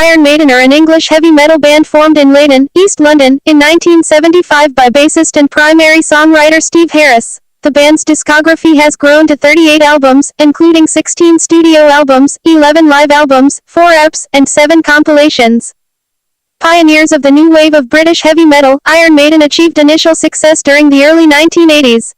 Iron Maiden are an English heavy metal band formed in Leyden, East London, in 1975 by bassist and primary songwriter Steve Harris. The band's discography has grown to 38 albums, including 16 studio albums, 11 live albums, 4 EPs, and 7 compilations. Pioneers of the new wave of British heavy metal, Iron Maiden achieved initial success during the early 1980s.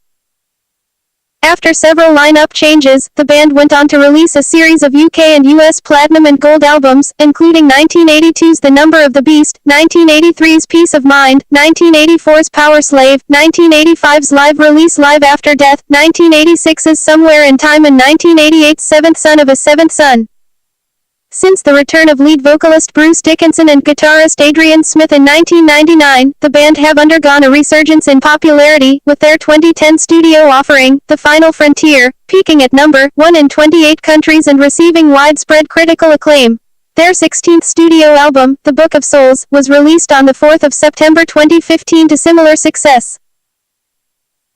After several lineup changes, the band went on to release a series of UK and US platinum and gold albums, including 1982's The Number of the Beast, 1983's Peace of Mind, 1984's Power Slave, 1985's live release Live After Death, 1986's Somewhere in Time, and 1988's Seventh Son of a Seventh Son. Since the return of lead vocalist Bruce Dickinson and guitarist Adrian Smith in 1999, the band have undergone a resurgence in popularity, with their 2010 studio offering, The Final Frontier, peaking at number 1 in 28 countries and receiving widespread critical acclaim. Their 16th studio album, The Book of Souls, was released on the 4th of September 2015 to similar success.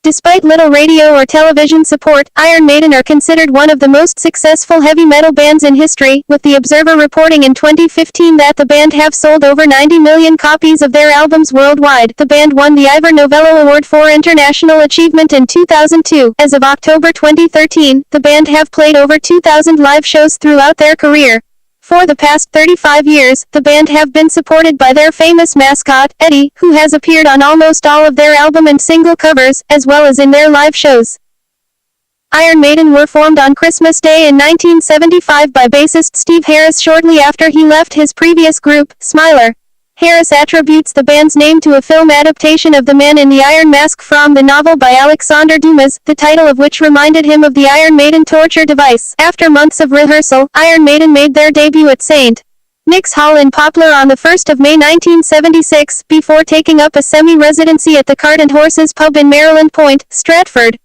Despite little radio or television support, Iron Maiden are considered one of the most successful heavy metal bands in history, with The Observer reporting in 2015 that the band have sold over 90 million copies of their albums worldwide. The band won the Ivor Novello Award for International Achievement in 2002. As of October 2013, the band have played over 2,000 live shows throughout their career. For the past 35 years, the band have been supported by their famous mascot, Eddie, who has appeared on almost all of their album and single covers, as well as in their live shows. Iron Maiden were formed on Christmas Day in 1975 by bassist Steve Harris shortly after he left his previous group, Smiler. Harris attributes the band's name to a film adaptation of The Man in the Iron Mask from the novel by Alexander Dumas, the title of which reminded him of the Iron Maiden torture device. After months of rehearsal, Iron Maiden made their debut at St. Nick's Hall in Poplar on the 1st of May 1976, before taking up a semi-residency at the Cart and Horses pub in Maryland Point, Stratford.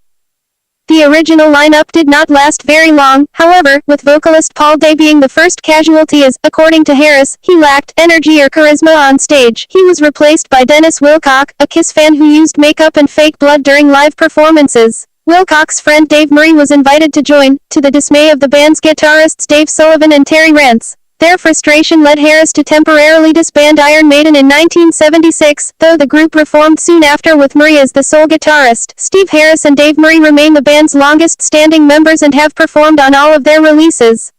The original lineup did not last very long, however, with vocalist Paul Day being the first casualty as, according to Harris, he lacked energy or charisma on stage. He was replaced by Dennis Wilcock, a Kiss fan who used makeup and fake blood during live performances. Wilcock's friend Dave Murray was invited to join, to the dismay of the band's guitarists Dave Sullivan and Terry Rance. Their frustration led Harris to temporarily disband Iron Maiden in 1976, though the group reformed soon after with Murray as the sole guitarist. Steve Harris and Dave Murray remain the band's longest-standing members and have performed on all of their releases.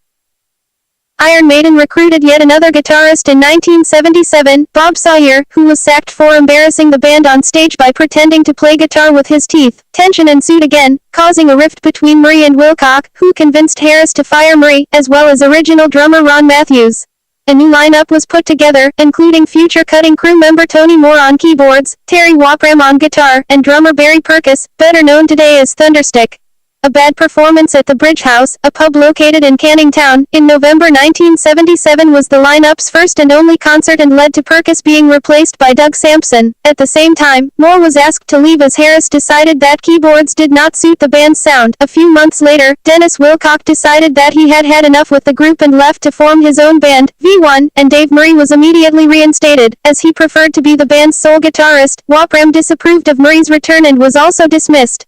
Iron Maiden recruited yet another guitarist in 1977, Bob Sawyer, who was sacked for embarrassing the band on stage by pretending to play guitar with his teeth. Tension ensued again, causing a rift between Murray and Wilcock, who convinced Harris to fire Murray, as well as original drummer Ron Matthews. A new lineup was put together, including future Cutting crew member Tony Moore on keyboards, Terry Wapram on guitar, and drummer Barry Purkis, better known today as Thunderstick. A bad performance at the Bridge House, a pub located in Canning Town, in November 1977 was the lineup's first and only concert and led to Purkis being replaced by Doug Sampson. At the same time, Moore was asked to leave as Harris decided that keyboards did not suit the band's sound. A few months later, Dennis Wilcock decided that he had had enough with the group and left to form his own band, V1, and Dave Murray was immediately reinstated, as he preferred to be the band's sole guitarist. Wapram disapproved of Murray's return and was also dismissed.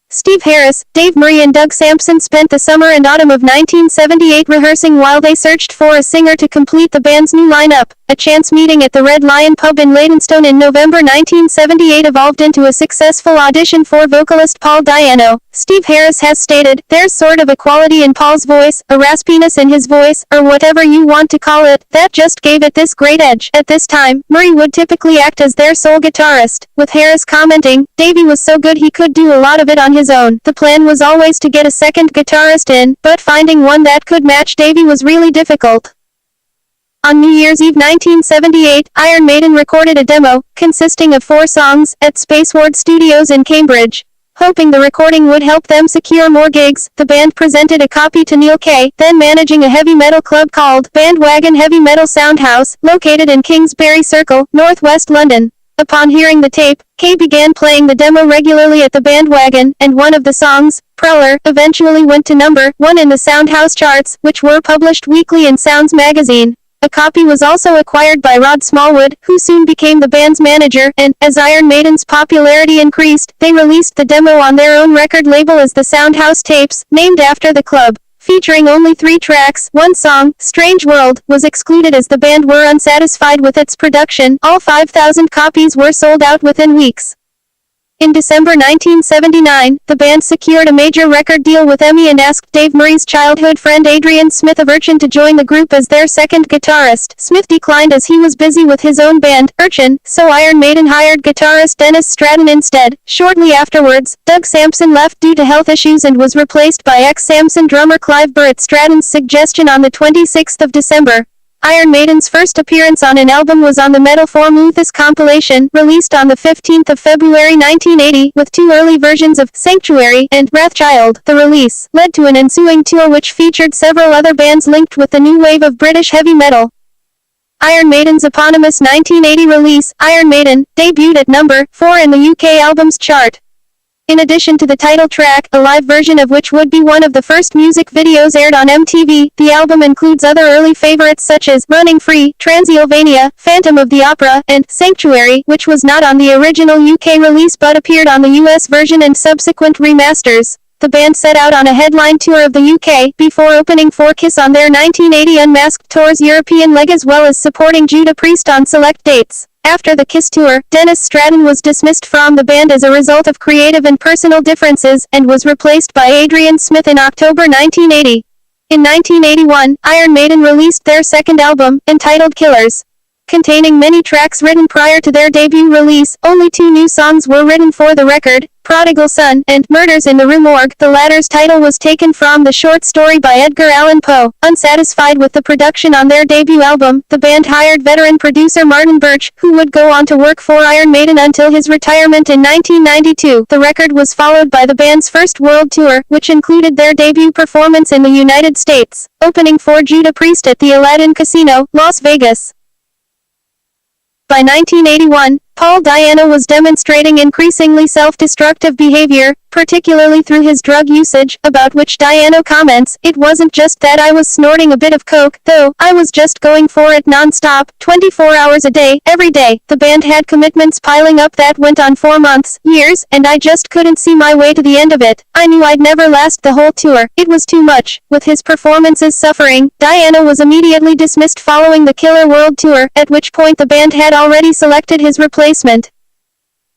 Steve Harris, Dave Murray and Doug Sampson spent the summer and autumn of 1978 rehearsing while they searched for a singer to complete the band's new lineup. A chance meeting at the Red Lion pub in Leytonstone in November 1978 evolved into a successful audition for vocalist Paul Di'Anno. Steve Harris has stated, "There's sort of a quality in Paul's voice, a raspiness in his voice, or whatever you want to call it, that just gave it this great edge." At this time, Murray would typically act as their sole guitarist, with Harris commenting, "Davey was so good he could do a lot of it on his own." The plan was always to get a second guitarist in, but finding one that could match Davey was really difficult. On New Year's Eve 1978, Iron Maiden recorded a demo, consisting of 4 songs, at Spaceward Studios in Cambridge. Hoping the recording would help them secure more gigs, the band presented a copy to Neil Kay, then managing a heavy metal club called Bandwagon Heavy Metal Soundhouse, located in Kingsbury Circle, northwest London. Upon hearing the tape, Kay began playing the demo regularly at the Bandwagon, and one of the songs, Prowler, eventually went to number 1 in the Soundhouse charts, which were published weekly in Sounds magazine. A copy was also acquired by Rod Smallwood, who soon became the band's manager, and, as Iron Maiden's popularity increased, they released the demo on their own record label as the Soundhouse Tapes, named after the club. featuring only 3 tracks. One song, Strange World, was excluded as the band were unsatisfied with its production. All 5,000 copies were sold out within weeks. In December 1979, the band secured a major record deal with EMI and asked Dave Murray's childhood friend Adrian Smith of Urchin to join the group as their second guitarist. Smith declined as he was busy with his own band, Urchin, so Iron Maiden hired guitarist Dennis Stratton instead. Shortly afterwards, Doug Sampson left due to health issues and was replaced by ex-Sampson drummer Clive Burr at Stratton's suggestion on the 26th of December. Iron Maiden's first appearance on an album was on the Metal for Muthas compilation, released on the 15th of February 1980, with 2 early versions of Sanctuary and Wrathchild. The release led to an ensuing tour which featured several other bands linked with the new wave of British heavy metal. Iron Maiden's eponymous 1980 release, Iron Maiden, debuted at number 4 in the UK albums chart. In addition to the title track, a live version of which would be one of the first music videos aired on MTV, the album includes other early favorites such as Running Free, Transylvania, Phantom of the Opera, and Sanctuary, which was not on the original UK release but appeared on the US version and subsequent remasters. The band set out on a headline tour of the UK, before opening for Kiss on their 1980 Unmasked Tour's European leg as well as supporting Judas Priest on select dates. After the Kiss tour, Dennis Stratton was dismissed from the band as a result of creative and personal differences, and was replaced by Adrian Smith in October 1980. In 1981, Iron Maiden released their second album, entitled Killers. Containing many tracks written prior to their debut release, only 2 new songs were written for the record, Prodigal Son and Murders in the Rue Morgue. The latter's title was taken from the short story by Edgar Allan Poe. Unsatisfied with the production on their debut album, the band hired veteran producer Martin Birch, who would go on to work for Iron Maiden until his retirement in 1992. The record was followed by the band's first world tour, which included their debut performance in the United States, opening for Judas Priest at the Aladdin Casino, Las Vegas. By 1981, Paul Di'Anno was demonstrating increasingly self-destructive behavior, particularly through his drug usage, about which Di'Anno comments, "It wasn't just that I was snorting a bit of coke, though, I was just going for it non-stop, 24 hours a day, every day." The band had commitments piling up that went on for months, years, and I just couldn't see my way to the end of it. I knew I'd never last the whole tour. It was too much. With his performances suffering, Di'Anno was immediately dismissed following the Killer World Tour, at which point the band had already selected his replacement.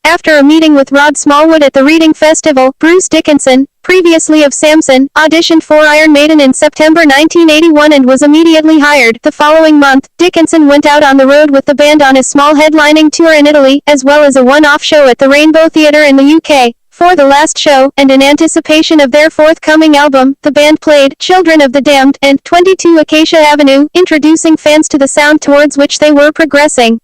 After a meeting with Rod Smallwood at the Reading Festival, Bruce Dickinson, previously of Samson, auditioned for Iron Maiden in September 1981 and was immediately hired. The following month, Dickinson went out on the road with the band on a small headlining tour in Italy, as well as a one-off show at the Rainbow Theatre in the UK. For the last show, and in anticipation of their forthcoming album, the band played Children of the Damned and 22 Acacia Avenue, introducing fans to the sound towards which they were progressing.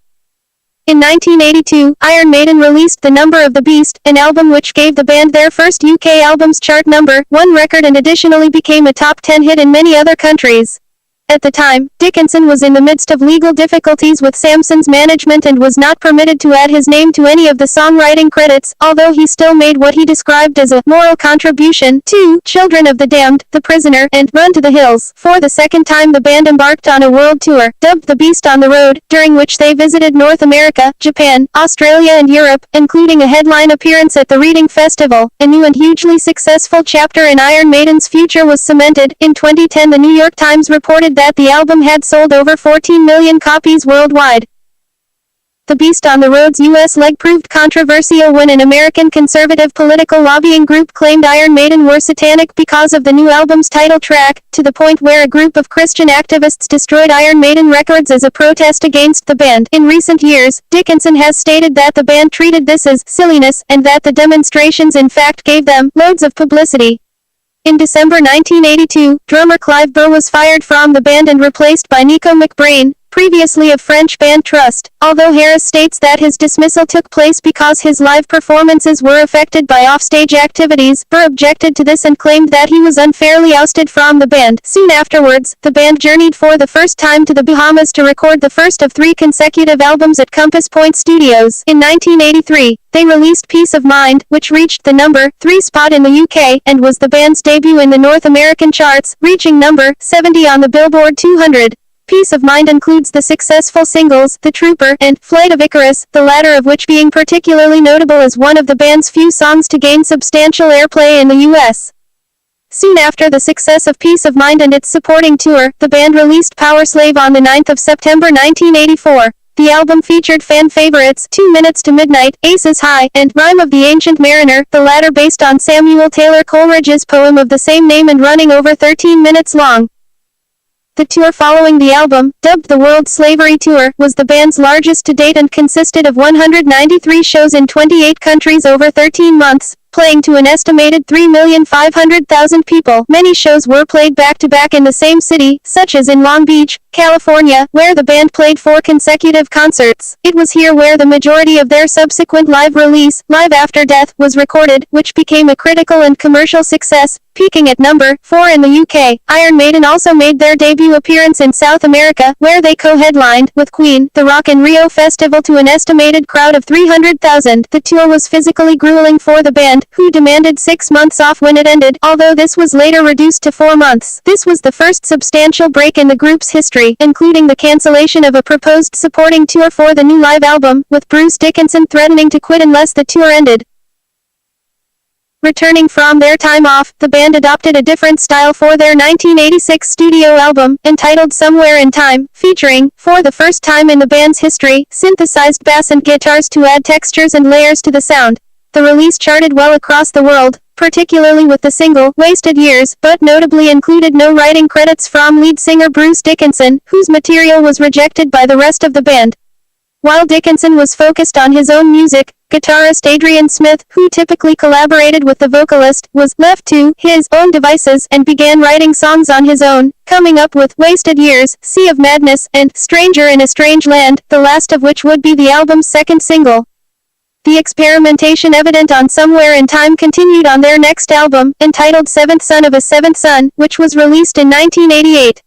In 1982, Iron Maiden released The Number of the Beast, an album which gave the band their first UK albums chart number 1 record and additionally became a top 10 hit in many other countries. At the time, Dickinson was in the midst of legal difficulties with Samson's management and was not permitted to add his name to any of the songwriting credits, although he still made what he described as a moral contribution to Children of the Damned, The Prisoner, and Run to the Hills. For the second time the band embarked on a world tour, dubbed The Beast on the Road, during which they visited North America, Japan, Australia and Europe, including a headline appearance at the Reading Festival. A new and hugely successful chapter in Iron Maiden's future was cemented. In 2010 the New York Times reported that the album had sold over 14 million copies worldwide. The Beast on the Road's U.S. leg proved controversial when an American conservative political lobbying group claimed Iron Maiden were satanic because of the new album's title track, to the point where a group of Christian activists destroyed Iron Maiden records as a protest against the band. In recent years, Dickinson has stated that the band treated this as silliness, and that the demonstrations in fact gave them loads of publicity. In December 1982, drummer Clive Burr was fired from the band and replaced by Nico McBrain, previously of French band Trust. Although Harris states that his dismissal took place because his live performances were affected by offstage activities, Burr objected to this and claimed that he was unfairly ousted from the band. Soon afterwards, the band journeyed for the first time to the Bahamas to record the first of 3 consecutive albums at Compass Point Studios. In 1983, they released Peace of Mind, which reached the number 3 spot in the UK, and was the band's debut in the North American charts, reaching number 70 on the Billboard 200. Peace of Mind includes the successful singles, The Trooper, and Flight of Icarus, the latter of which being particularly notable as one of the band's few songs to gain substantial airplay in the U.S. Soon after the success of Peace of Mind and its supporting tour, the band released Power Slave on the 9th of September 1984. The album featured fan favorites 2 Minutes to Midnight, Aces High, and Rhyme of the Ancient Mariner, the latter based on Samuel Taylor Coleridge's poem of the same name and running over 13 minutes long. The tour following the album, dubbed the World Slavery Tour, was the band's largest to date and consisted of 193 shows in 28 countries over 13 months, playing to an estimated 3,500,000 people. Many shows were played back-to-back in the same city, such as in Long Beach, California, where the band played 4 consecutive concerts. It was here where the majority of their subsequent live release, Live After Death, was recorded, which became a critical and commercial success, peaking at number 4 in the UK. Iron Maiden also made their debut appearance in South America, where they co-headlined, with Queen, the Rock in Rio festival to an estimated crowd of 300,000. The tour was physically grueling for the band, who demanded 6 months off when it ended, although this was later reduced to 4 months. This was the first substantial break in the group's history, including the cancellation of a proposed supporting tour for the new live album, with Bruce Dickinson threatening to quit unless the tour ended. Returning from their time off, the band adopted a different style for their 1986 studio album, entitled Somewhere in Time, featuring, for the first time in the band's history, synthesized bass and guitars to add textures and layers to the sound. The release charted well across the world, particularly with the single, Wasted Years, but notably included no writing credits from lead singer Bruce Dickinson, whose material was rejected by the rest of the band. While Dickinson was focused on his own music, guitarist Adrian Smith, who typically collaborated with the vocalist, was left to his own devices and began writing songs on his own, coming up with Wasted Years, Sea of Madness, and Stranger in a Strange Land, the last of which would be the album's second single. The experimentation evident on Somewhere in Time continued on their next album, entitled Seventh Son of a Seventh Son, which was released in 1988.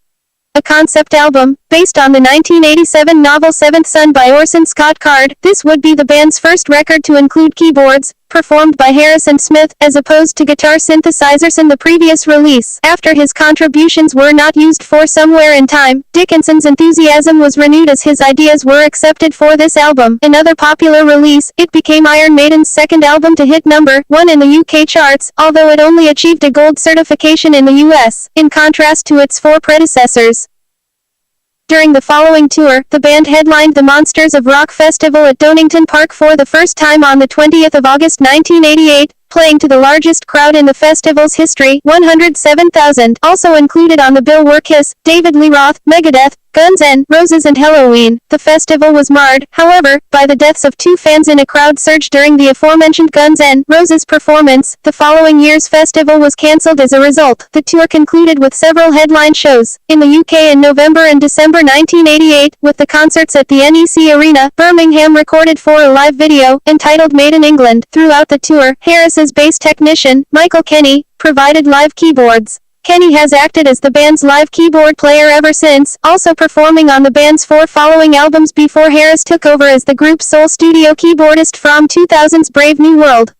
A concept album, based on the 1987 novel Seventh Son by Orson Scott Card, this would be the band's first record to include keyboards, performed by Harris and Smith, as opposed to guitar synthesizers in the previous release. After his contributions were not used for Somewhere in Time, Dickinson's enthusiasm was renewed as his ideas were accepted for this album. Another popular release, it became Iron Maiden's second album to hit number 1 in the UK charts, although it only achieved a gold certification in the US, in contrast to its 4 predecessors. During the following tour, the band headlined the Monsters of Rock Festival at Donington Park for the first time on the 20th of August 1988, playing to the largest crowd in the festival's history, 107,000. Also included on the bill were Kiss, David Lee Roth, Megadeth, Guns N' Roses and Helloween. The festival was marred, however, by the deaths of 2 fans in a crowd surge during the aforementioned Guns N' Roses performance. The following year's festival was cancelled as a result. The tour concluded with several headline shows in the UK in November and December 1988, with the concerts at the NEC Arena, Birmingham recorded for a live video, entitled Made in England. Throughout the tour, Harris's bass technician, Michael Kenny, provided live keyboards. Kenny has acted as the band's live keyboard player ever since, also performing on the band's 4 following albums before Harris took over as the group's sole studio keyboardist from 2000's Brave New World.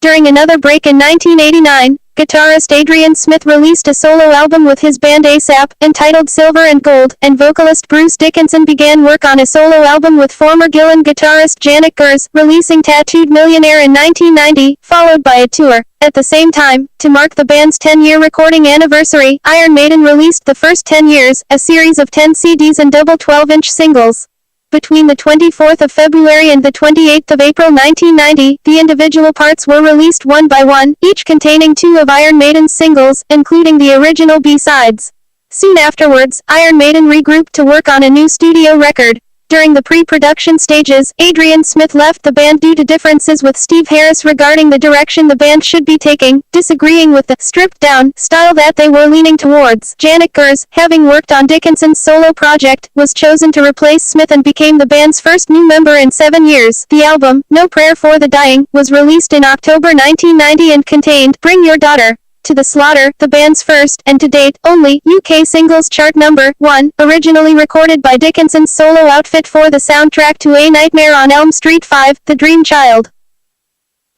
During another break in 1989, guitarist Adrian Smith released a solo album with his band ASAP, entitled Silver and Gold, and vocalist Bruce Dickinson began work on a solo album with former Gillan guitarist Janet Gers, releasing Tattooed Millionaire in 1990, followed by a tour. At the same time, to mark the band's 10-year recording anniversary, Iron Maiden released The First 10 Years, a series of 10 CDs and double 12-inch singles. Between the 24th of February and the 28th of April 1990, the individual parts were released one by one, each containing 2 of Iron Maiden's singles, including the original B-sides. Soon afterwards, Iron Maiden regrouped to work on a new studio record. During the pre-production stages, Adrian Smith left the band due to differences with Steve Harris regarding the direction the band should be taking, disagreeing with the stripped-down style that they were leaning towards. Janet Gers, having worked on Dickinson's solo project, was chosen to replace Smith and became the band's first new member in 7 years. The album, No Prayer for the Dying, was released in October 1990 and contained Bring Your Daughter to the Slaughter, the band's first, and to date, only, UK singles chart number 1, originally recorded by Dickinson's solo outfit for the soundtrack to A Nightmare on Elm Street 5, The Dream Child.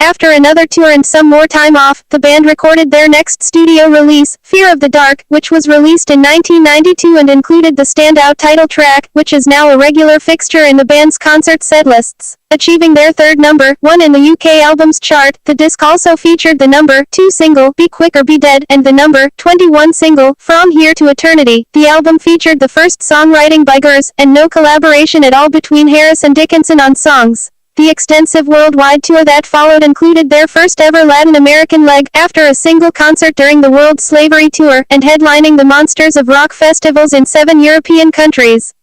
After another tour and some more time off, the band recorded their next studio release, Fear of the Dark, which was released in 1992 and included the standout title track, which is now a regular fixture in the band's concert setlists. Achieving their third number one in the UK albums chart, the disc also featured the number 2 single, Be Quick or Be Dead, and the number 21 single, From Here to Eternity. The album featured the first songwriting by Gers, and no collaboration at all between Harris and Dickinson on songs. The extensive worldwide tour that followed included their first ever Latin American leg, after a single concert during the World Slavery Tour, and headlining the Monsters of Rock festivals in 7 European countries.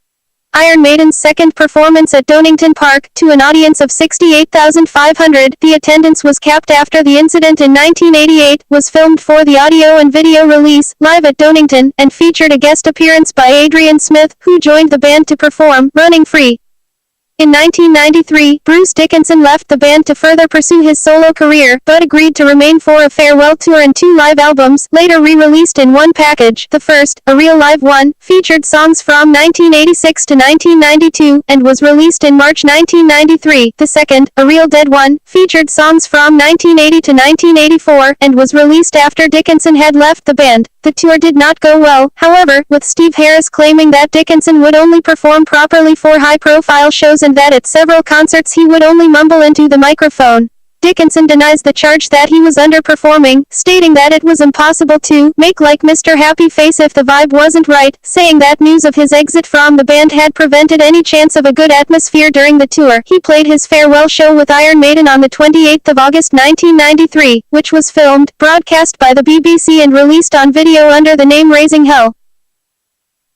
Iron Maiden's second performance at Donington Park, to an audience of 68,500, the attendance was capped after the incident in 1988, was filmed for the audio and video release, live at Donington, and featured a guest appearance by Adrian Smith, who joined the band to perform Running Free. In 1993, Bruce Dickinson left the band to further pursue his solo career, but agreed to remain for a farewell tour and 2 live albums, later re-released in one package. The first, A Real Live One, featured songs from 1986 to 1992, and was released in March 1993. The second, A Real Dead One, featured songs from 1980 to 1984, and was released after Dickinson had left the band. The tour did not go well, however, with Steve Harris claiming that Dickinson would only perform properly for high-profile shows and that at several concerts he would only mumble into the microphone. Dickinson denies the charge that he was underperforming, stating that it was impossible to make like Mr. Happy Face if the vibe wasn't right, saying that news of his exit from the band had prevented any chance of a good atmosphere during the tour. He played his farewell show with Iron Maiden on the 28th of August 1993, which was filmed, broadcast by the BBC and released on video under the name Raising Hell.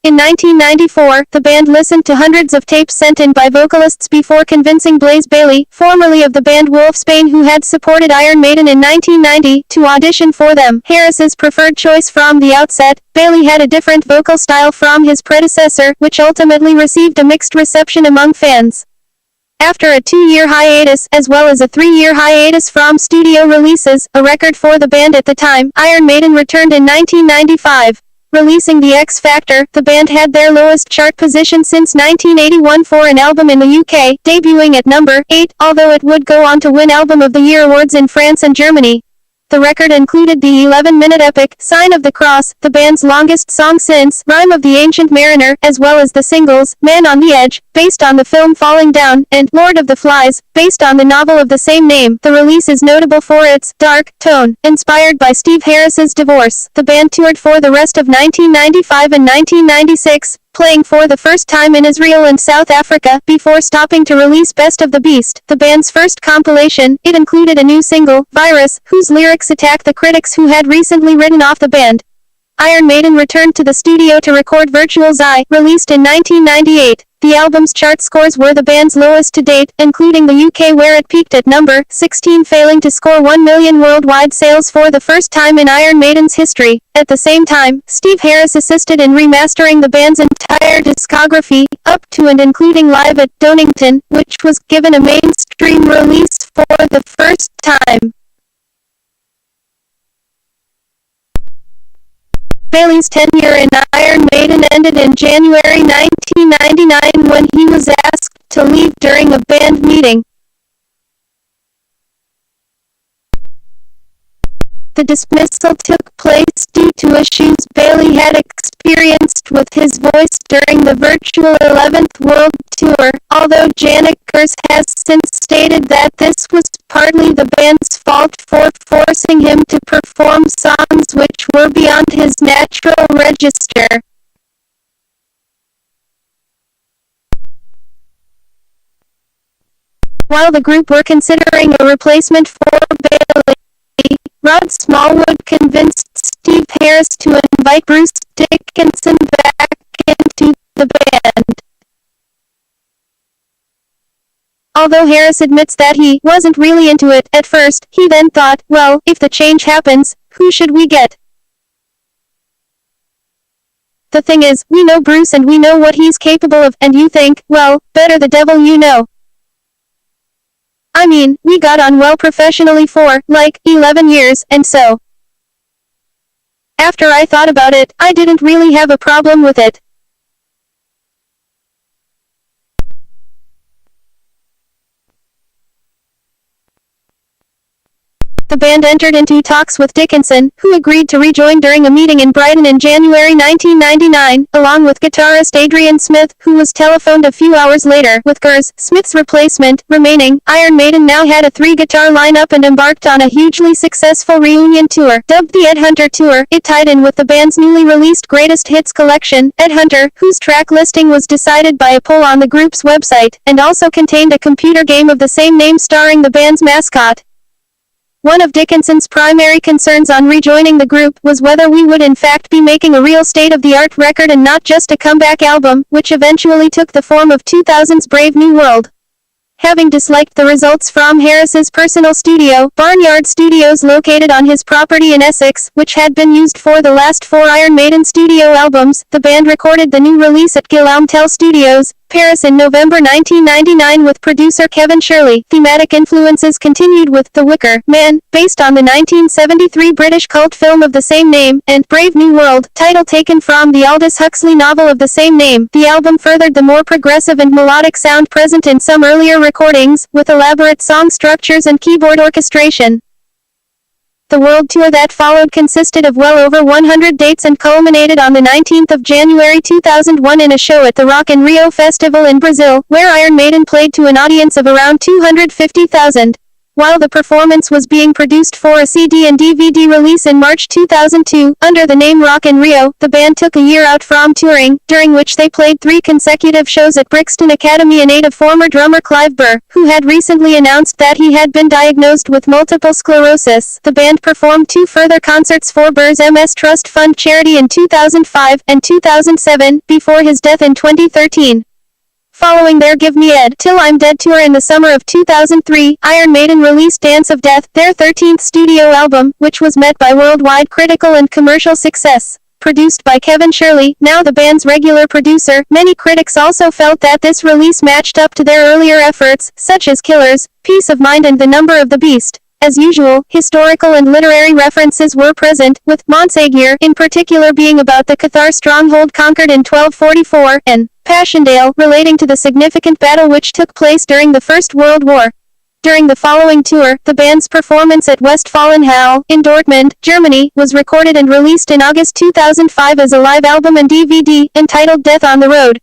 In 1994, the band listened to hundreds of tapes sent in by vocalists before convincing Blaze Bayley, formerly of the band Wolfsbane who had supported Iron Maiden in 1990, to audition for them. Harris's preferred choice from the outset, Bayley had a different vocal style from his predecessor, which ultimately received a mixed reception among fans. After a 2-year hiatus, as well as a 3-year hiatus from studio releases, a record for the band at the time, Iron Maiden returned in 1995. Releasing The X Factor, the band had their lowest chart position since 1981 for an album in the UK, debuting at number 8, although it would go on to win Album of the Year awards in France and Germany. The record included the 11-minute epic, Sign of the Cross, the band's longest song since Rime of the Ancient Mariner, as well as the singles, Man on the Edge, based on the film Falling Down, and Lord of the Flies, based on the novel of the same name. The release is notable for its dark tone, inspired by Steve Harris's divorce. The band toured for the rest of 1995 and 1996, playing for the first time in Israel and South Africa, before stopping to release Best of the Beast, the band's first compilation. It included a new single, Virus, whose lyrics attacked the critics who had recently written off the band. Iron Maiden returned to the studio to record Virtual Eye, released in 1998. The album's chart scores were the band's lowest to date, including the UK where it peaked at number 16, failing to score 1 million worldwide sales for the first time in Iron Maiden's history. At the same time, Steve Harris assisted in remastering the band's entire discography, up to and including Live at Donington, which was given a mainstream release for the first time. Bayley's tenure in Iron Maiden ended in January 1999 when he was asked to leave during a band meeting. The dismissal took place due to issues Bayley had experienced with his voice during the virtual 11th World Tour, although Janet Gers has since stated that this was partly the band's fault for forcing him to perform songs which were beyond his natural register. While the group were considering a replacement for Bayley, Rod Smallwood convinced Steve Harris to invite Bruce Dickinson back into the band. Although Harris admits that he wasn't really into it at first, he then thought, well, if the change happens, who should we get? The thing is, we know Bruce and we know what he's capable of, and you think, well, better the devil you know. I mean, we got on well professionally for, like, 11 years, and so. After I thought about it, I didn't really have a problem with it. the band entered into talks with Dickinson, who agreed to rejoin during a meeting in Brighton in January 1999, along with guitarist Adrian Smith, who was telephoned a few hours later, with Gers, Smith's replacement, remaining. Iron Maiden now had a three-guitar lineup and embarked on a hugely successful reunion tour, dubbed the Ed Hunter Tour. It tied in with the band's newly released Greatest Hits collection, Ed Hunter, whose track listing was decided by a poll on the group's website, and also contained a computer game of the same name starring the band's mascot. One of Dickinson's primary concerns on rejoining the group was whether we would in fact be making a real state-of-the-art record and not just a comeback album, which eventually took the form of 2000's Brave New World. Having disliked the results from Harris's personal studio, Barnyard Studios located on his property in Essex, which had been used for the last 4 Iron Maiden studio albums, the band recorded the new release at Guillemtel Studios, Paris in November 1999 with producer Kevin Shirley. Thematic influences continued with The Wicker Man, based on the 1973 British cult film of the same name, and Brave New World, title taken from the Aldous Huxley novel of the same name. The album furthered the more progressive and melodic sound present in some earlier recordings, with elaborate song structures and keyboard orchestration. The world tour that followed consisted of well over 100 dates and culminated on the 19th of January 2001 in a show at the Rock in Rio Festival in Brazil, where Iron Maiden played to an audience of around 250,000. While the performance was being produced for a CD and DVD release in March 2002, under the name Rock in Rio, the band took a year out from touring, during which they played 3 consecutive shows at Brixton Academy in aid of former drummer Clive Burr, who had recently announced that he had been diagnosed with multiple sclerosis. The band performed 2 further concerts for Burr's MS Trust Fund charity in 2005 and 2007, before his death in 2013. Following their Give Me Ed Till I'm Dead tour in the summer of 2003, Iron Maiden released Dance of Death, their 13th studio album, which was met by worldwide critical and commercial success. Produced by Kevin Shirley, now the band's regular producer, many critics also felt that this release matched up to their earlier efforts, such as Killers, Peace of Mind and The Number of the Beast. As usual, historical and literary references were present, with Montségur in particular being about the Cathar stronghold conquered in 1244, and Passchendaele relating to the significant battle which took place during the First World War. During the following tour, the band's performance at Westfalenhalle, in Dortmund, Germany, was recorded and released in August 2005 as a live album and DVD, entitled Death on the Road.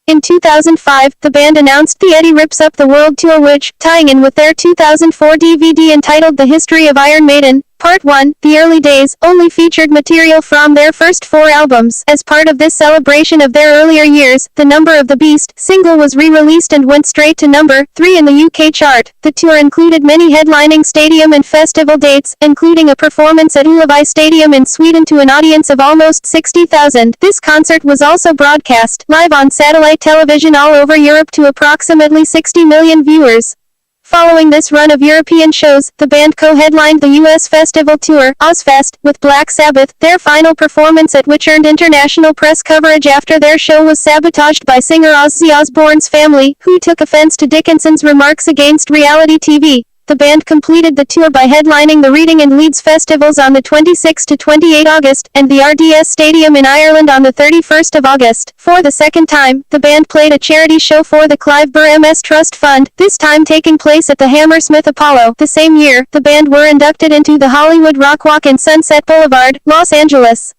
In 2005, the band announced the Eddie Rips Up the World Tour which, tying in with their 2004 DVD entitled The History of Iron Maiden, Part 1, The Early Days, only featured material from their first 4 albums. As part of this celebration of their earlier years, The Number of the Beast single was re-released and went straight to number 3 in the UK chart. The tour included many headlining stadium and festival dates, including a performance at Ullevi Stadium in Sweden to an audience of almost 60,000. This concert was also broadcast live on satellite television all over Europe to approximately 60 million viewers. Following this run of European shows, the band co-headlined the US festival tour, Ozfest, with Black Sabbath, their final performance at which earned international press coverage after their show was sabotaged by singer Ozzy Osbourne's family, who took offense to Dickinson's remarks against reality TV. The band completed the tour by headlining the Reading and Leeds festivals on the 26 to 28 August, and the RDS Stadium in Ireland on the 31st of August. For the second time, the band played a charity show for the Clive Burr MS Trust Fund, this time taking place at the Hammersmith Apollo. The same year, the band were inducted into the Hollywood Rock Walk in Sunset Boulevard, Los Angeles.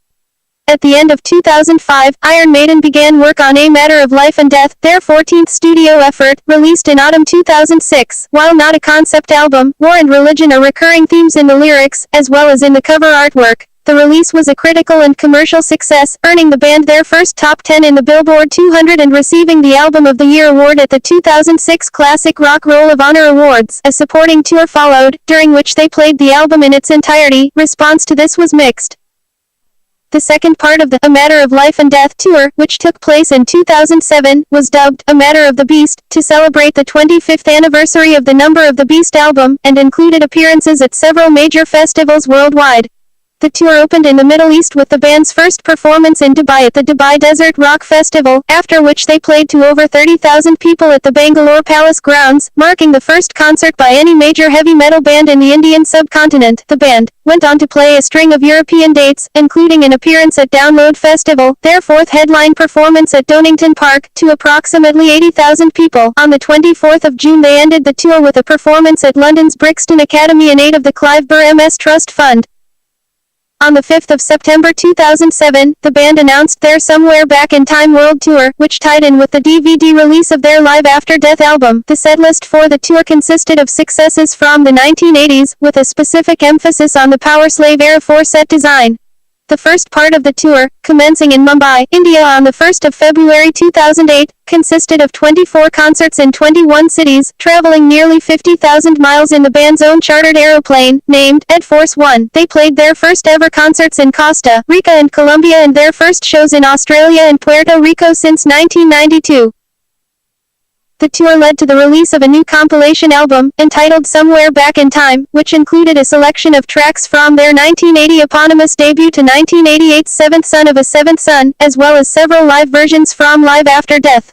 At the end of 2005, Iron Maiden began work on A Matter of Life and Death, their 14th studio effort, released in autumn 2006. While not a concept album, war and religion are recurring themes in the lyrics, as well as in the cover artwork. The release was a critical and commercial success, earning the band their first top 10 in the Billboard 200 and receiving the Album of the Year award at the 2006 Classic Rock Roll of Honor Awards. A supporting tour followed, during which they played the album in its entirety. Response to this was mixed. The second part of the A Matter of Life and Death tour, which took place in 2007, was dubbed A Matter of the Beast, to celebrate the 25th anniversary of the Number of the Beast album, and included appearances at several major festivals worldwide. The tour opened in the Middle East with the band's first performance in Dubai at the Dubai Desert Rock Festival, after which they played to over 30,000 people at the Bangalore Palace grounds, marking the first concert by any major heavy metal band in the Indian subcontinent. The band went on to play a string of European dates, including an appearance at Download Festival, their fourth headline performance at Donington Park, to approximately 80,000 people. On the 24th of June they ended the tour with a performance at London's Brixton Academy in aid of the Clive Burr MS Trust Fund. On the 5th of September 2007, the band announced their Somewhere Back in Time World Tour, which tied in with the DVD release of their Live After Death album. The setlist for the tour consisted of successes from the 1980s, with a specific emphasis on the Powerslave era 4-set design. The first part of the tour, commencing in Mumbai, India on the 1st of February 2008, consisted of 24 concerts in 21 cities, traveling nearly 50,000 miles in the band's own chartered aeroplane, named Ed Force One. They played their first ever concerts in Costa Rica and Colombia and their first shows in Australia and Puerto Rico since 1992. The tour led to the release of a new compilation album, entitled Somewhere Back in Time, which included a selection of tracks from their 1980 eponymous debut to 1988's Seventh Son of a Seventh Son, as well as several live versions from Live After Death.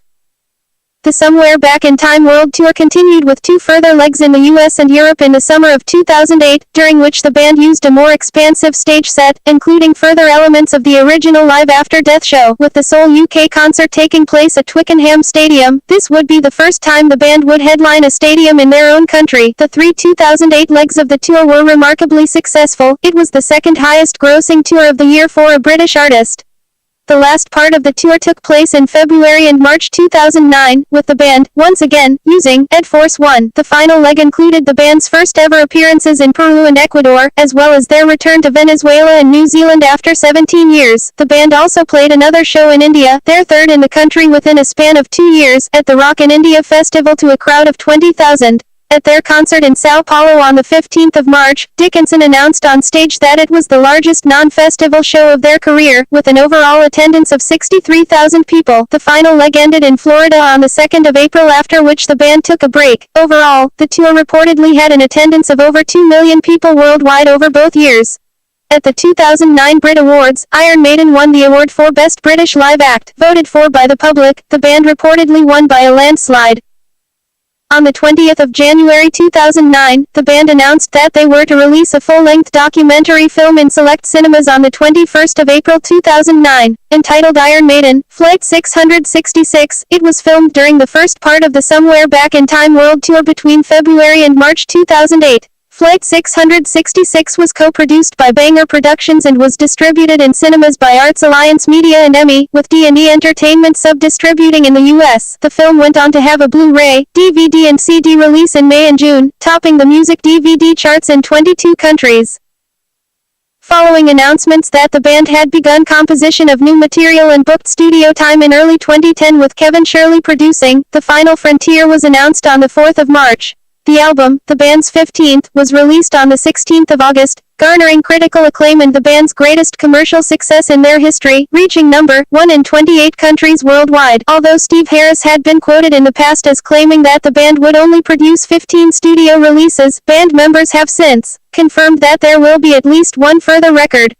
The Somewhere Back in Time World Tour continued with two further legs in the US and Europe in the summer of 2008, during which the band used a more expansive stage set, including further elements of the original Live After Death show, with the sole UK concert taking place at Twickenham Stadium. This would be the first time the band would headline a stadium in their own country. The three 2008 legs of the tour were remarkably successful. It was the second highest grossing tour of the year for a British artist. The last part of the tour took place in February and March 2009, with the band, once again, using Ed Force One. The final leg included the band's first ever appearances in Peru and Ecuador, as well as their return to Venezuela and New Zealand after 17 years. The band also played another show in India, their third in the country within a span of 2 years, at the Rock in India Festival to a crowd of 20,000. At their concert in Sao Paulo on the 15th of March, Dickinson announced on stage that it was the largest non-festival show of their career, with an overall attendance of 63,000 people. The final leg ended in Florida on the 2nd of April, after which the band took a break. Overall, the tour reportedly had an attendance of over 2 million people worldwide over both years. At the 2009 Brit Awards, Iron Maiden won the award for Best British Live Act, voted for by the public. The band reportedly won by a landslide. On the 20th of January 2009, the band announced that they were to release a full-length documentary film in select cinemas on the 21st of April 2009, entitled Iron Maiden, Flight 666. It was filmed during the first part of the Somewhere Back in Time World Tour between February and March 2008. Flight 666 was co-produced by Banger Productions and was distributed in cinemas by Arts Alliance Media and Emmy, with D&E Entertainment sub-distributing in the U.S. The film went on to have a Blu-ray, DVD and CD release in May and June, topping the music DVD charts in 22 countries. Following announcements that the band had begun composition of new material and booked studio time in early 2010 with Kevin Shirley producing, The Final Frontier was announced on the 4th of March. The album, the band's 15th, was released on the 16th of August, garnering critical acclaim and the band's greatest commercial success in their history, reaching number 1 in 28 countries worldwide. Although Steve Harris had been quoted in the past as claiming that the band would only produce 15 studio releases, band members have since confirmed that there will be at least one further record.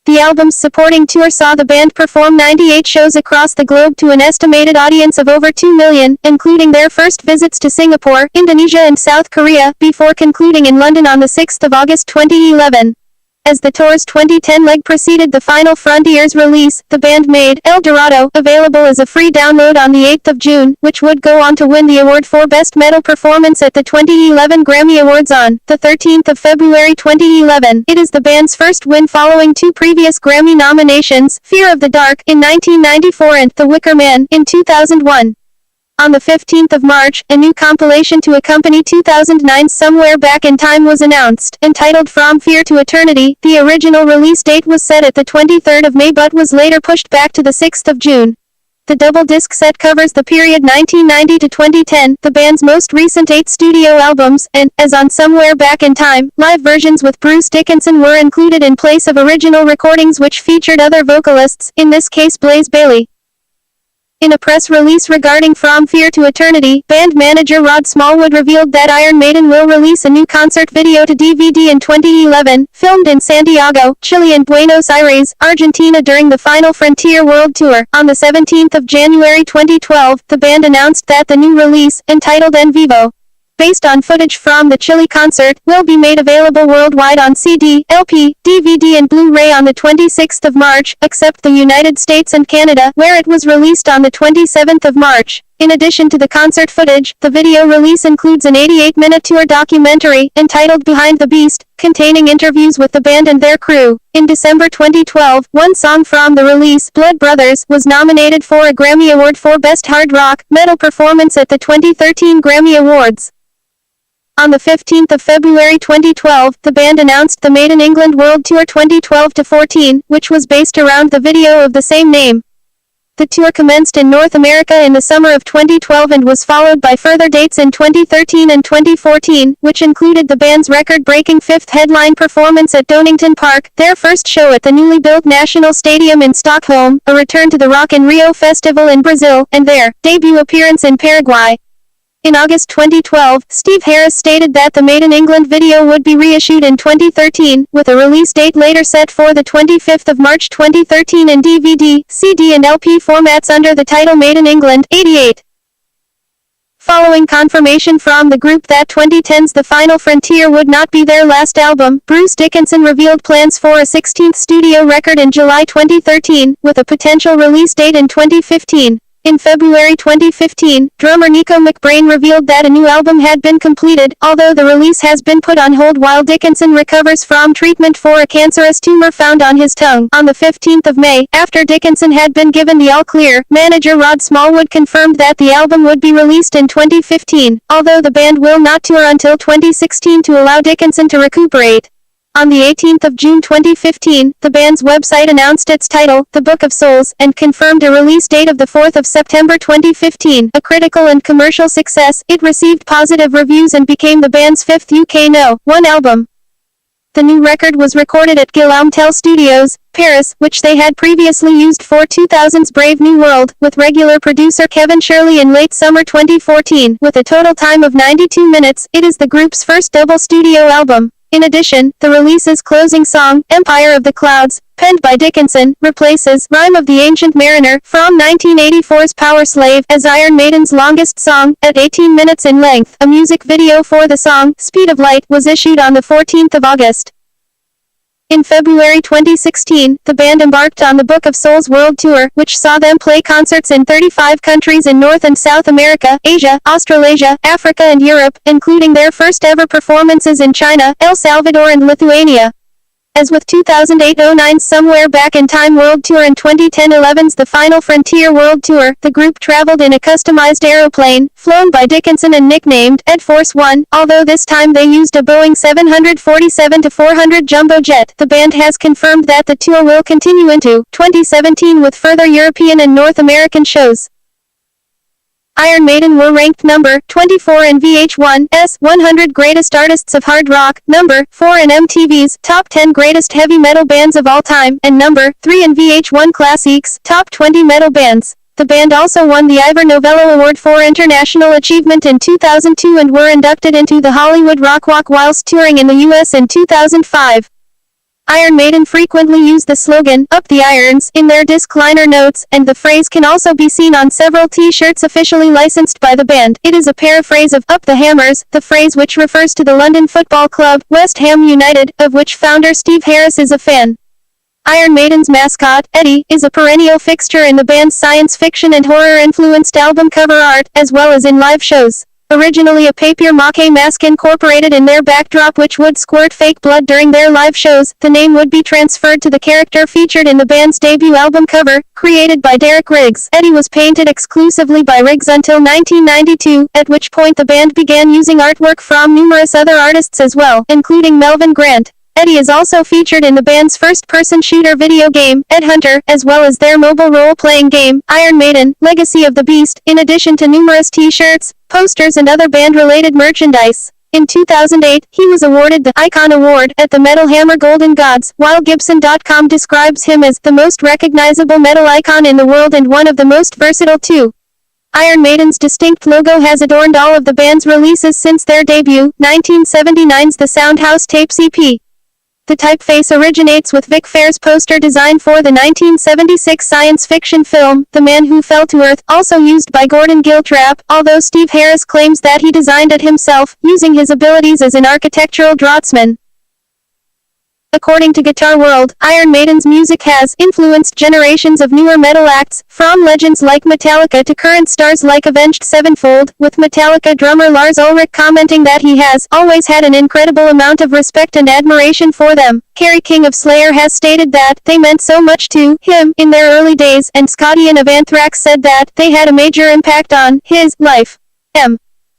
The album's supporting tour saw the band perform 98 shows across the globe to an estimated audience of over 2 million, including their first visits to Singapore, Indonesia and South Korea, before concluding in London on the 6th of August 2011. As the tour's 2010 leg preceded the Final Frontier's release, the band made El Dorado available as a free download on the 8th of June, which would go on to win the award for Best Metal Performance at the 2011 Grammy Awards on the 13th of February 2011. It is the band's first win following two previous Grammy nominations, Fear of the Dark in 1994 and The Wicker Man in 2001. On the 15th of March, a new compilation to accompany 2009's Somewhere Back in Time was announced, entitled From Fear to Eternity. The original release date was set at the 23rd of May but was later pushed back to the 6th of June. The double disc set covers the period 1990 to 2010, the band's most recent 8 studio albums, and, as on Somewhere Back in Time, live versions with Bruce Dickinson were included in place of original recordings which featured other vocalists, in this case Blaze Bayley. In a press release regarding From Fear to Eternity, band manager Rod Smallwood revealed that Iron Maiden will release a new concert video to DVD in 2011, filmed in Santiago, Chile and Buenos Aires, Argentina during the Final Frontier World Tour. On the 17th of January 2012, the band announced that the new release, entitled En Vivo, based on footage from the Chile concert, will be made available worldwide on CD, LP, DVD and Blu-ray on the 26th of March, except the United States and Canada, where it was released on the 27th of March. In addition to the concert footage, the video release includes an 88-minute tour documentary, entitled Behind the Beast, containing interviews with the band and their crew. In December 2012, one song from the release, Blood Brothers, was nominated for a Grammy Award for Best Hard Rock Metal Performance at the 2013 Grammy Awards. On the 15th of February 2012, the band announced the Maiden England World Tour 2012-14, which was based around the video of the same name. The tour commenced in North America in the summer of 2012 and was followed by further dates in 2013 and 2014, which included the band's record-breaking fifth headline performance at Donington Park, their first show at the newly built National Stadium in Stockholm, a return to the Rock in Rio festival in Brazil, and their debut appearance in Paraguay. In August 2012, Steve Harris stated that the Maiden England video would be reissued in 2013, with a release date later set for the 25th of March 2013 in DVD, CD and LP formats under the title Maiden England, 88. Following confirmation from the group that 2010's The Final Frontier would not be their last album, Bruce Dickinson revealed plans for a 16th studio record in July 2013, with a potential release date in 2015. In February 2015, drummer Nico McBrain revealed that a new album had been completed, although the release has been put on hold while Dickinson recovers from treatment for a cancerous tumor found on his tongue. On the 15th of May, after Dickinson had been given the all-clear, manager Rod Smallwood confirmed that the album would be released in 2015, although the band will not tour until 2016 to allow Dickinson to recuperate. On the 18th of June 2015, the band's website announced its title, The Book of Souls, and confirmed a release date of the 4th of September 2015. A critical and commercial success, it received positive reviews and became the band's fifth UK No.1 album. The new record was recorded at Guillaume Studios, Paris, which they had previously used for 2000's Brave New World, with regular producer Kevin Shirley in late summer 2014. With a total time of 92 minutes, it is the group's first double studio album. In addition, the release's closing song, Empire of the Clouds, penned by Dickinson, replaces Rime of the Ancient Mariner from 1984's Power Slave as Iron Maiden's longest song, at 18 minutes in length. A music video for the song, Speed of Light, was issued on the 14th of August. In February 2016, the band embarked on the Book of Souls World Tour, which saw them play concerts in 35 countries in North and South America, Asia, Australasia, Africa and Europe, including their first ever performances in China, El Salvador and Lithuania. As with 2008-09's Somewhere Back in Time World Tour and 2010-11's The Final Frontier World Tour, the group traveled in a customized aeroplane, flown by Dickinson and nicknamed Ed Force One, although this time they used a Boeing 747-400 jumbo jet. The band has confirmed that the tour will continue into 2017 with further European and North American shows. Iron Maiden were ranked number 24 in VH1's 100 Greatest Artists of Hard Rock, number 4 in MTV's Top 10 Greatest Heavy Metal Bands of All Time, and number 3 in VH1 Classics' Top 20 Metal Bands. The band also won the Ivor Novello Award for International Achievement in 2002 and were inducted into the Hollywood Rock Walk whilst touring in the US in 2005. Iron Maiden frequently use the slogan, Up the Irons, in their disc liner notes, and the phrase can also be seen on several t-shirts officially licensed by the band. It is a paraphrase of Up the Hammers, the phrase which refers to the London football club, West Ham United, of which founder Steve Harris is a fan. Iron Maiden's mascot, Eddie, is a perennial fixture in the band's science fiction and horror-influenced album cover art, as well as in live shows. Originally a papier-mâché mask incorporated in their backdrop which would squirt fake blood during their live shows, the name would be transferred to the character featured in the band's debut album cover, created by Derek Riggs. Eddie was painted exclusively by Riggs until 1992, at which point the band began using artwork from numerous other artists as well, including Melvin Grant. Eddie is also featured in the band's first-person shooter video game, Ed Hunter, as well as their mobile role-playing game, Iron Maiden, Legacy of the Beast, in addition to numerous t-shirts, posters and other band-related merchandise. In 2008, he was awarded the Icon Award at the Metal Hammer Golden Gods, while Gibson.com describes him as the most recognizable metal icon in the world and one of the most versatile too. Iron Maiden's distinct logo has adorned all of the band's releases since their debut, 1979's The Soundhouse Tapes EP. The typeface originates with Vic Fair's poster design for the 1976 science fiction film, The Man Who Fell to Earth, also used by Gordon Giltrap, although Steve Harris claims that he designed it himself, using his abilities as an architectural draftsman. According to Guitar World, Iron Maiden's music has influenced generations of newer metal acts, from legends like Metallica to current stars like Avenged Sevenfold, with Metallica drummer Lars Ulrich commenting that he has always had an incredible amount of respect and admiration for them. Kerry King of Slayer has stated that they meant so much to him in their early days, and Scott Ian of Anthrax said that they had a major impact on his life.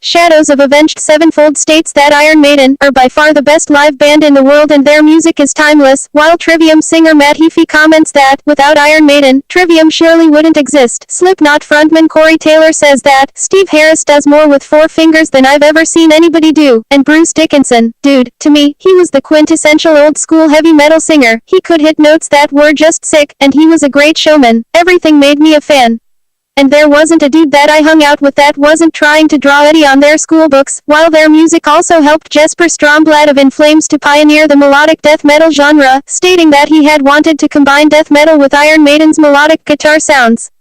Shadows of Avenged Sevenfold states that Iron Maiden are by far the best live band in the world and their music is timeless, while Trivium singer Matt Heafy comments that, without Iron Maiden, Trivium surely wouldn't exist. Slipknot frontman Corey Taylor says that, Steve Harris does more with 4 fingers than I've ever seen anybody do, and Bruce Dickinson, dude, to me, he was the quintessential old-school heavy metal singer. He could hit notes that were just sick, and he was a great showman. Everything made me a fan. And there wasn't a dude that I hung out with that wasn't trying to draw Eddie on their school books, while their music also helped Jesper Stromblad of In Flames to pioneer the melodic death metal genre, stating that he had wanted to combine death metal with Iron Maiden's melodic guitar sounds.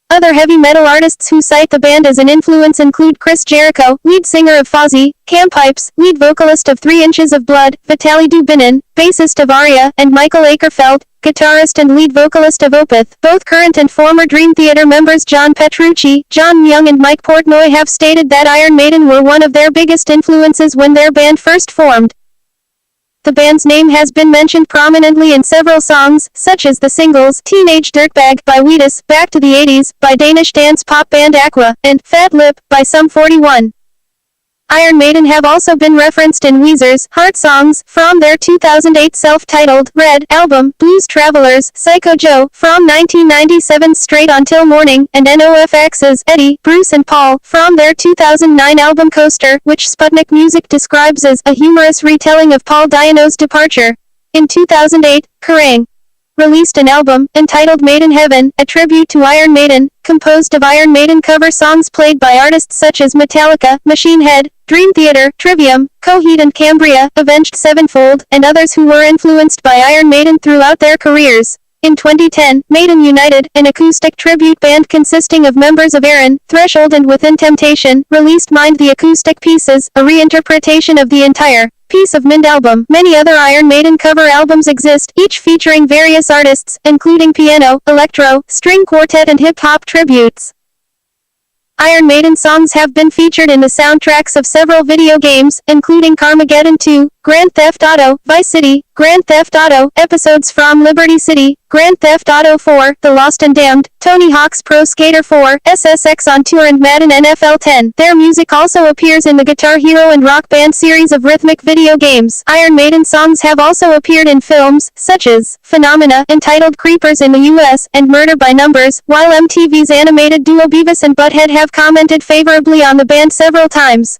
Other heavy metal artists who cite the band as an influence include Chris Jericho, lead singer of Fozzy, Cam Pipes, lead vocalist of 3 Inches of Blood, Vitaly Dubinin, bassist of Aria, and Michael Akerfeld, guitarist and lead vocalist of Opeth. Both current and former Dream Theater members John Petrucci, John Young and Mike Portnoy have stated that Iron Maiden were one of their biggest influences when their band first formed. The band's name has been mentioned prominently in several songs, such as the singles Teenage Dirtbag by Wheatus, Back to the 80s by Danish dance pop band Aqua, and Fat Lip by Sum 41. Iron Maiden have also been referenced in Weezer's Heart Songs from their 2008 self-titled Red album, Blues Travelers, Psycho Joe from 1997's Straight Until Morning, and NOFX's Eddie, Bruce and Paul from their 2009 album Coaster, which Sputnik Music describes as a humorous retelling of Paul Di'Anno's departure. In 2008, Kerrang! Released an album, entitled Maiden Heaven, a tribute to Iron Maiden, composed of Iron Maiden cover songs played by artists such as Metallica, Machine Head, Dream Theater, Trivium, Coheed and Cambria, Avenged Sevenfold, and others who were influenced by Iron Maiden throughout their careers. In 2010, Maiden United, an acoustic tribute band consisting of members of Aaron, Threshold and Within Temptation, released Mind the Acoustic Pieces, a reinterpretation of the entire Piece of Mind album. Many other Iron Maiden cover albums exist, each featuring various artists, including piano, electro, string quartet and hip-hop tributes. Iron Maiden songs have been featured in the soundtracks of several video games, including Carmageddon 2, Grand Theft Auto, Vice City, Grand Theft Auto, episodes from Liberty City, Grand Theft Auto 4, The Lost and Damned, Tony Hawk's Pro Skater 4, SSX on Tour and Madden NFL 10. Their music also appears in the Guitar Hero and Rock Band series of rhythmic video games. Iron Maiden songs have also appeared in films, such as Phenomena, entitled Creepers in the US, and Murder by Numbers, while MTV's animated duo Beavis and Butthead have commented favorably on the band several times.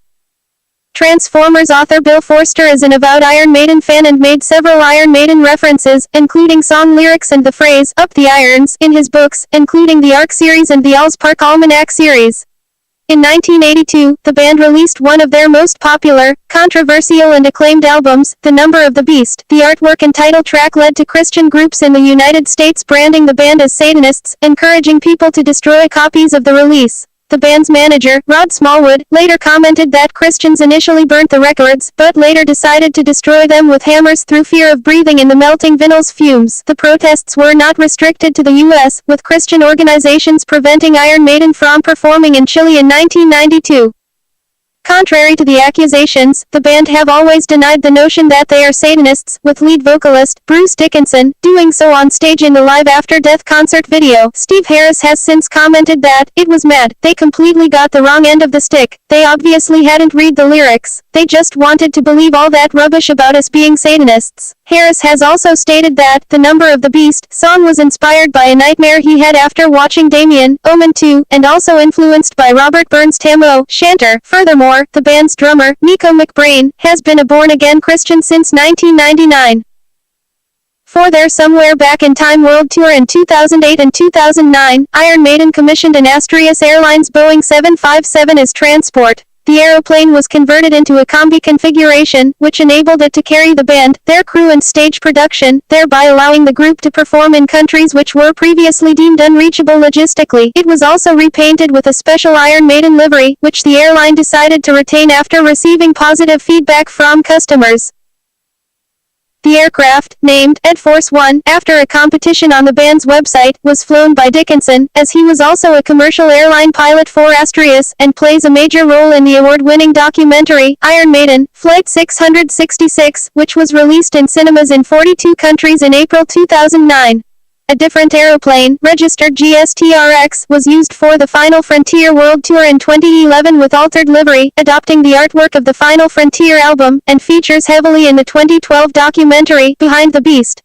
Transformers author Bill Forster is an avowed Iron Maiden fan and made several Iron Maiden references, including song lyrics and the phrase, "Up the Irons," in his books, including the Ark series and the Allspark Almanac series. In 1982, the band released one of their most popular, controversial and acclaimed albums, The Number of the Beast. The artwork and title track led to Christian groups in the United States branding the band as Satanists, encouraging people to destroy copies of the release. The band's manager, Rod Smallwood, later commented that Christians initially burnt the records, but later decided to destroy them with hammers through fear of breathing in the melting vinyl's fumes. The protests were not restricted to the U.S., with Christian organizations preventing Iron Maiden from performing in Chile in 1992. Contrary to the accusations, the band have always denied the notion that they are Satanists, with lead vocalist, Bruce Dickinson, doing so on stage in the Live After Death concert video. Steve Harris has since commented that, "It was mad. They completely got the wrong end of the stick. They obviously hadn't read the lyrics. They just wanted to believe all that rubbish about us being Satanists." Harris has also stated that, The Number of the Beast song was inspired by a nightmare he had after watching Damien, Omen 2, and also influenced by Robert Burns' Tam O'Shanter. Furthermore, Blackmore, the band's drummer, Nico McBrain, has been a born-again Christian since 1999. For their Somewhere Back in Time World Tour in 2008 and 2009, Iron Maiden commissioned an Astraeus Airlines Boeing 757 as transport. The aeroplane was converted into a combi configuration, which enabled it to carry the band, their crew and stage production, thereby allowing the group to perform in countries which were previously deemed unreachable logistically. It was also repainted with a special Iron Maiden livery, which the airline decided to retain after receiving positive feedback from customers. The aircraft, named Ed Force One after a competition on the band's website, was flown by Dickinson, as he was also a commercial airline pilot for Astraeus, and plays a major role in the award-winning documentary, Iron Maiden, Flight 666, which was released in cinemas in 42 countries in April 2009. A different aeroplane, registered GSTRX, was used for the Final Frontier World Tour in 2011 with altered livery, adopting the artwork of the Final Frontier album, and features heavily in the 2012 documentary, Behind the Beast.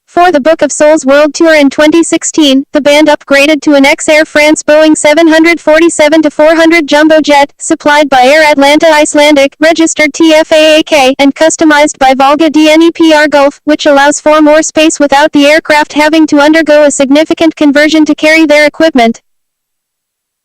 For the Book of Souls World Tour in 2016, the band upgraded to an ex-Air France Boeing 747-400 jumbo jet, supplied by Air Atlanta Icelandic, registered TFAAK, and customized by Volga DNEPR Gulf, which allows for more space without the aircraft having to undergo a significant conversion to carry their equipment.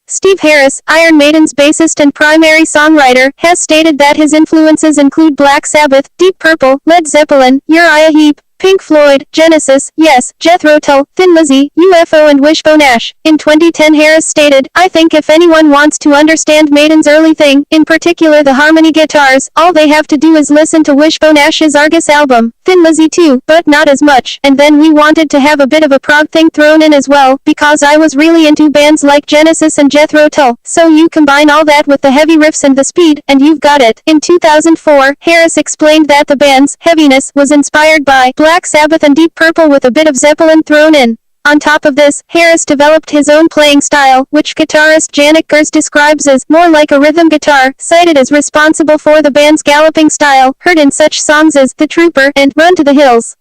Steve Harris, Iron Maiden's bassist and primary songwriter, has stated that his influences include Black Sabbath, Deep Purple, Led Zeppelin, Uriah Heep, Pink Floyd, Genesis, Yes, Jethro Tull, Thin Lizzy, UFO and Wishbone Ash. In 2010 Harris stated, "I think if anyone wants to understand Maiden's early thing, in particular the harmony guitars, all they have to do is listen to Wishbone Ash's Argus album. Thin Lizzy too, but not as much. And then we wanted to have a bit of a prog thing thrown in as well, because I was really into bands like Genesis and Jethro Tull. So you combine all that with the heavy riffs and the speed, and you've got it." In 2004, Harris explained that the band's heaviness was inspired by Black Sabbath and Deep Purple with a bit of Zeppelin thrown in. On top of this, Harris developed his own playing style, which guitarist Janik Gers describes as more like a rhythm guitar, cited as responsible for the band's galloping style, heard in such songs as The Trooper and Run to the Hills.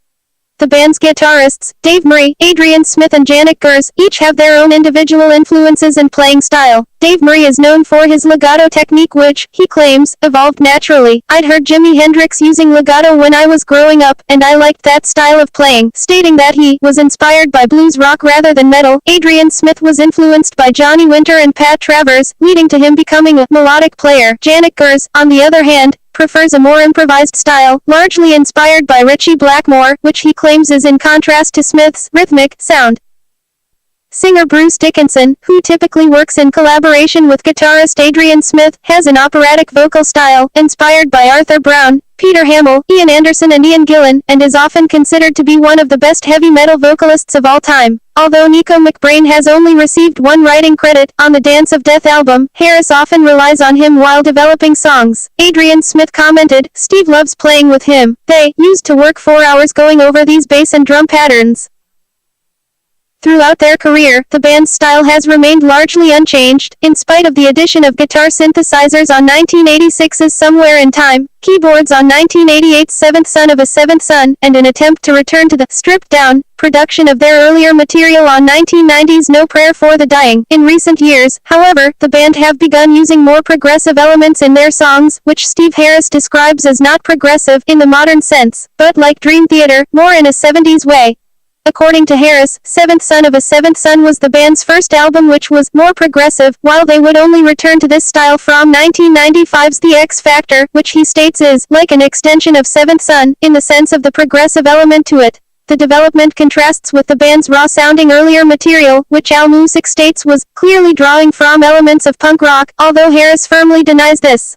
The band's guitarists, Dave Murray, Adrian Smith and Janik Gers, each have their own individual influences and playing style. Dave Murray is known for his legato technique which, he claims, evolved naturally. "I'd heard Jimi Hendrix using legato when I was growing up, and I liked that style of playing," stating that he was inspired by blues rock rather than metal. Adrian Smith was influenced by Johnny Winter and Pat Travers, leading to him becoming a melodic player. Janik Gers, on the other hand, prefers a more improvised style, largely inspired by Ritchie Blackmore, which he claims is in contrast to Smith's rhythmic sound. Singer Bruce Dickinson, who typically works in collaboration with guitarist Adrian Smith, has an operatic vocal style, inspired by Arthur Brown, Peter Hamill, Ian Anderson and Ian Gillan, and is often considered to be one of the best heavy metal vocalists of all time. Although Nico McBrain has only received one writing credit on the Dance of Death album, Harris often relies on him while developing songs. Adrian Smith commented, "Steve loves playing with him. They used to work 4 hours going over these bass and drum patterns." Throughout their career, the band's style has remained largely unchanged, in spite of the addition of guitar synthesizers on 1986's Somewhere in Time, keyboards on 1988's Seventh Son of a Seventh Son, and an attempt to return to the stripped-down production of their earlier material on 1990's No Prayer for the Dying. In recent years, however, the band have begun using more progressive elements in their songs, which Steve Harris describes as not progressive in the modern sense, but like Dream Theater, more in a 70s way. According to Harris, Seventh Son of a Seventh Son was the band's first album which was more progressive, while they would only return to this style from 1995's The X Factor, which he states is like an extension of Seventh Son, in the sense of the progressive element to it. The development contrasts with the band's raw-sounding earlier material, which Al Music states was clearly drawing from elements of punk rock, although Harris firmly denies this.